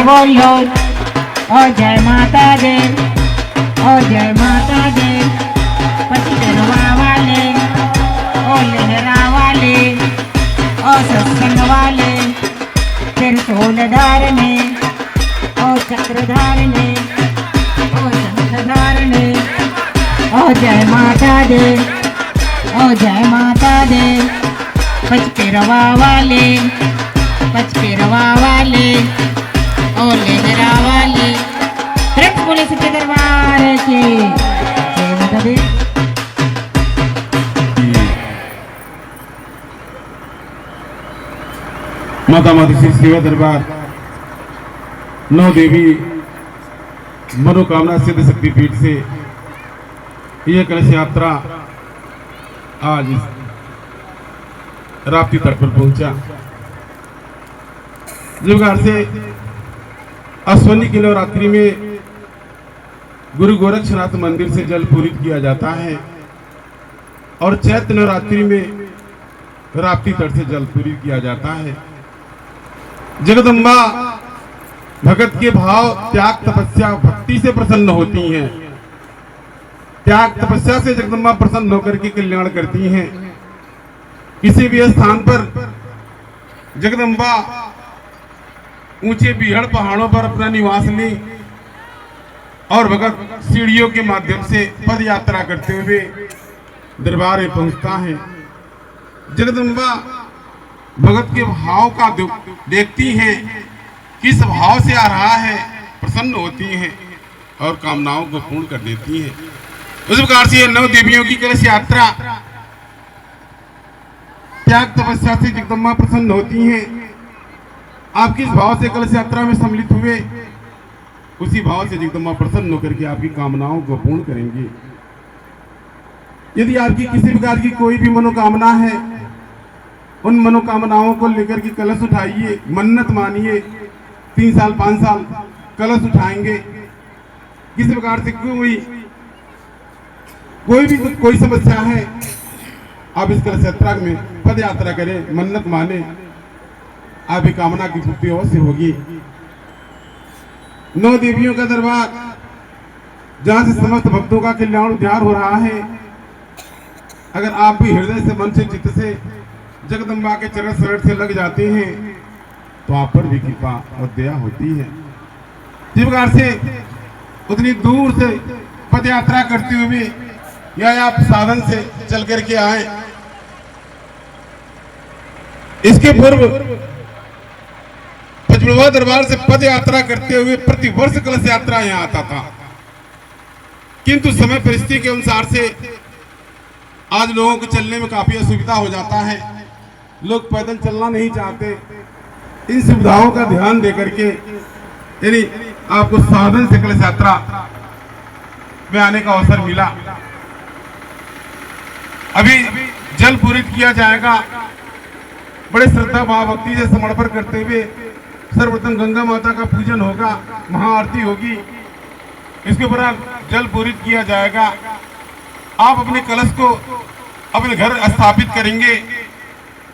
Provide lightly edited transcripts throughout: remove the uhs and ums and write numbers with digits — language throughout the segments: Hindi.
बोलो ओ जय माता दे, ओ जय माता दे। पति गरवा वाले, ओ लहरा वाले, ओ सत्संग वाले, फिर सोलधार ने, ओ चक्रधार ने, ओ शंखधार ने। ओ जय माता दे, ओ जय माता दे। पचपेरवा वाले, पचपेरवा वाले, ओ लहरा वाले। फ्रेंड्स बोले सच्चे दरबार की जय माता दी। माता माता श्री सेवा दरबार नौ देवी मनोकामना सिद्ध शक्ति पीठ से यह कलश यात्रा आज राप्ती तट पर पहुंचा। जुगाड़ से अश्वनी की नवरात्रि में गुरु गोरक्षनाथ मंदिर से जल पूरित किया जाता है और चैत्र नवरात्रि में राप्ती तट से जल पूरित किया जाता है। जगदम्बा भगत के भाव त्याग तपस्या भक्ति से प्रसन्न होती हैं। त्याग तपस्या से जगदम्बा प्रसन्न होकर के कल्याण करती हैं। किसी भी स्थान पर जगदम्बा ऊंचे बिहड़ पहाड़ों पर अपना निवास ली और भगत सीढ़ियों के माध्यम से पद यात्रा करते हुए दरबार में पहुंचता है। जगदम्बा भगत के भाव का देखती हैं, किस भाव से आ रहा है, प्रसन्न होती हैं और कामनाओं को पूर्ण कर देती हैं। उस प्रकार से नौ देवियों की कलश यात्रा त्याग तपस्या से जगदम्बा प्रसन्न होती हैं। आप किस भाव से कलश यात्रा में सम्मिलित हुए, उसी भाव से जगदम्बा प्रसन्न होकर के आपकी कामनाओं को पूर्ण करेंगे। यदि आपकी किसी प्रकार की कोई भी मनोकामना है, उन मनोकामनाओं को लेकर के कलश उठाइए, मन्नत मानिए। 3 साल 5 साल कलश उठाएंगे। किसी प्रकार से कोई समस्या है, आप इस कलश यात्रा में पद यात्रा करें, मन्नत माने, आपकी कामना की पूर्ति अवश्य होगी। नौ देवियों का दरबार जहां से समस्त भक्तों का कल्याण उद्धार हो रहा है। अगर आप भी हृदय से, मन से, चित्त से जगदम्बा के चरण शरण से लग जाते हैं तो आप पर भी कृपा और दया होती है। जिस प्रकार से उतनी दूर से पद यात्रा करते हुए या आप साधन से चल करके आए, इसके पूर्व पचपेरवा दरबार से पद यात्रा करते हुए प्रतिवर्ष कलश यात्रा यहाँ आता था, किंतु समय परिस्थिति के अनुसार से आज लोगों को चलने में काफी असुविधा हो जाता है। लोग पैदल चलना नहीं चाहते। इन सुविधाओं का ध्यान देकर के यानी आपको साधन से कलश यात्रा में आने का अवसर मिला। अभी जल पूरित किया जाएगा। बड़े श्रद्धा भाव भक्ति से समर्पण करते हुए सर्वप्रथम गंगा माता का पूजन होगा, महाआरती होगी। इसके बाद जल पूरित किया जाएगा। आप अपने कलश को अपने घर स्थापित करेंगे,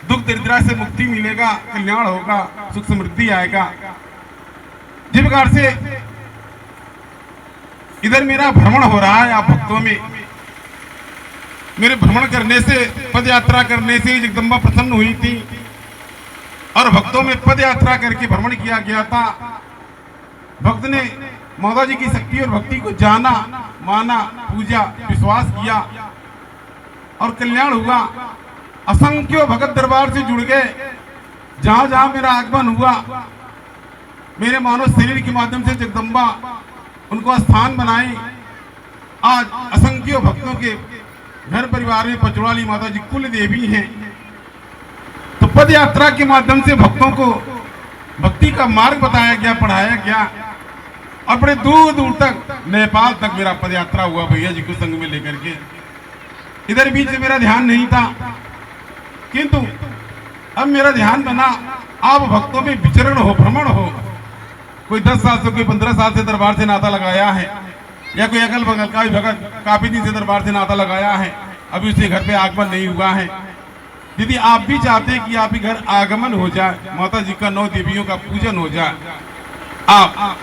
दुख दरिद्रा से मुक्ति मिलेगा, कल्याण होगा, सुख समृद्धि आएगा। जिस प्रकार से इधर मेरा भ्रमण हो रहा है, आप भक्तों में मेरे भ्रमण करने से, पद यात्रा करने से जगदम्बा प्रसन्न हुई थी और भक्तों में पद यात्रा करके भ्रमण किया गया था। भक्त ने माता जी की शक्ति और भक्ति को जाना, माना, पूजा, विश्वास किया और कल्याण हुआ। असंख्य भगत दरबार से जुड़ गए। जहां जहां मेरा आगमन हुआ, मेरे मानव शरीर के माध्यम से जगदम्बा उनको स्थान बनाई। आज असंख्य भक्तों के घर परिवार में पचवाली माता जी कुल देवी हैं। तो पद यात्रा के माध्यम से भक्तों को भक्ति का मार्ग बताया गया, पढ़ाया गया और बड़े दूर दूर तक, नेपाल तक मेरा पद यात्रा हुआ भैया जी को संग में लेकर के। इधर बीच मेरा ध्यान नहीं था, किंतु अब मेरा ध्यान बना। आप भक्तों में विचरण हो, भ्रमण हो। कोई 10 साल से, कोई 15 साल से दरबार से नाता लगाया है, या कोई अगल बगल का भी भगत काफी दिन से दरबार से नाता लगाया है, अभी उसके घर पे आगमन नहीं हुआ है। यदि आप भी चाहते हैं कि आपके घर आगमन हो जाए, माता जी का 9 देवियों का पूजन हो जाए, आप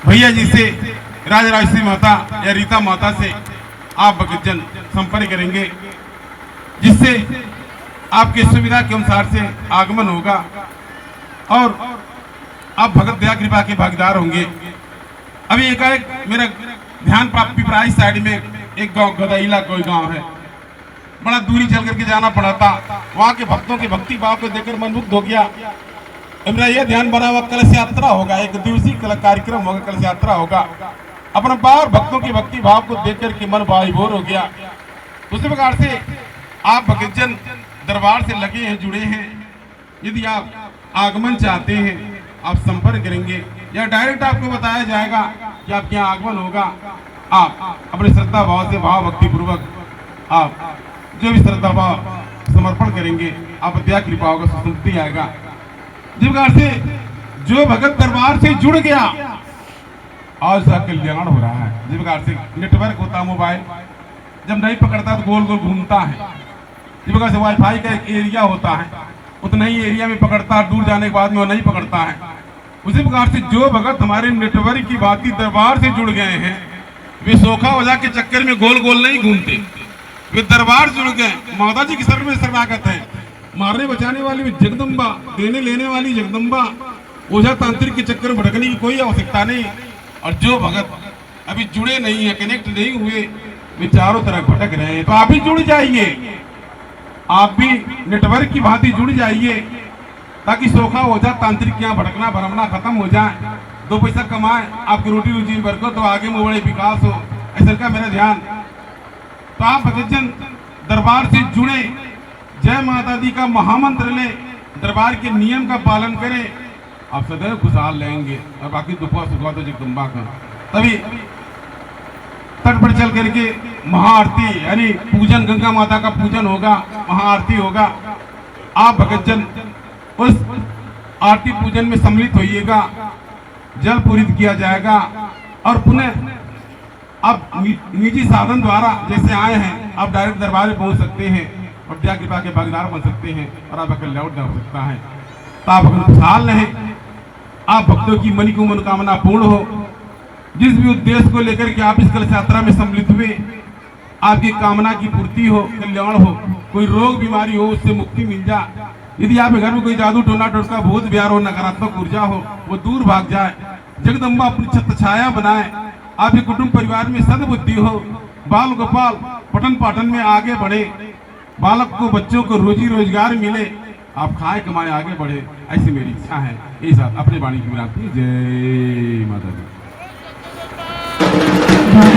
भैया जी से, राजराजेश्वरी माता या रीता माता से आप भक्तजन संपर्क करेंगे, जिससे आपकी सुविधा के अनुसार से आगमन होगा और आप भगत दया कृपा के भागीदार होंगे। अभी एकाएक मेरा ध्यान प्राप्ति प्राइस साइड में एक गांव गदाईला कोई गांव है, बड़ा दूरी चल करके जाना पड़ा था। वहां के भक्तों के भक्ति भाव को देखकर मन मुग्ध हो गया। मेरा यह ध्यान बना हुआ कलश यात्रा होगा, एक दिवसीय कार्यक्रम होगा, कलश यात्रा होगा। अपना बार भक्तों की भक्ति भाव को देखकर के मन भाईभोर हो गया। उसी प्रकार से आप भक्तजन दरबार से लगे हैं, जुड़े हैं। यदि आप आगमन चाहते हैं, आप संपर्क करेंगे या डायरेक्ट आपको बताया जाएगा कि आपके यहाँ आगमन होगा। आप अपने श्रद्धा भाव से, भाव भक्ति पूर्वक आप जो भी श्रद्धा भाव समर्पण करेंगे, आप दया कृपा होगा, सुसंपत्ति आएगा। जिस प्रकार से जो भगत दरबार से जुड़ गया आज उसका कल्याण हो रहा है। जिस प्रकार से नेटवर्क होता है मोबाइल, जब नहीं पकड़ता तो गोल गोल घूमता है। जिस प्रकार से वाईफाई का एक एरिया होता है, उतना ही एरिया में पकड़ता है, दूर जाने के बाद में वो नहीं पकड़ता है। उसी प्रकार से जो भगत हमारे नेटवर्क की बाती दरबार से जुड़ गए हैं, वे सोखा वजह के चक्कर में गोल गोल नहीं घूमते, वे दरबार जुड़ गए। माता जी की शरण में शरणागत है। मारने बचाने वाली जगदम्बा, देने लेने वाली जगदम्बा, ओझा तांत्रिक के चक्कर में भटकने की कोई आवश्यकता नहीं। और जो भगत अभी जुड़े नहीं है, कनेक्ट नहीं हुए, वे चारों तरफ भटक रहे हैं, तो आप भी जुड़ जाइए, आप भी नेटवर्क की भांति जुड़ जाइए, ताकि सोखा ओझा तांत्रिक के यहाँ भटकना भरमना खत्म हो जाए, दो पैसा कमाए, आपकी रोटी रोजी में बरकत हो, आगे में बड़े विकास हो। ऐसा का मेरा ध्यान। तो आप भक्तजन दरबार से जुड़े, जय माता दी का महामंत्र लें, दरबार के नियम का पालन करें, आप सदैव खुशहाल रहेंगे। और बाकी दुखा सुखा तो जगदम्बा का। तभी तट पर चल करके महाआरती यानी पूजन, गंगा माता का पूजन होगा, महाआरती होगा। आप भक्तजन उस आरती पूजन में सम्मिलित होइएगा, जल पूरित किया जाएगा और पुनः आप निजी साधन द्वारा जैसे आए हैं, आप डायरेक्ट दरबार में पहुंच सकते हैं और दया कृपा के भागीदार बन सकते हैं और आपका कल्याण हो सकता है। तो आप अगर खुशहाल रहें, आप भक्तों की मन की मनोकामना पूर्ण हो। जिस भी उद्देश्य को लेकर के आप इस कलश यात्रा में सम्मिलित हुए, आपकी कामना की पूर्ति हो, कल्याण हो, कोई रोग बीमारी हो उससे मुक्ति मिल जाए। यदि आपके घर में कोई जादू टोना टोटका भूत बिहार हो, नकारात्मक ऊर्जा हो, वो दूर भाग जाए। जगदम्बा अपनी छत्र छाया बनाए, आपके कुटुंब परिवार में सद्बुद्धि हो, बाल गोपाल पठन पाठन में आगे बढ़े, बालक को बच्चों को रोजी रोजगार मिले, आप खाए कमाए आगे बढ़े, ऐसी मेरी इच्छा है। ये साथ अपने वाणी की विरासती। जय माता दी। महाराज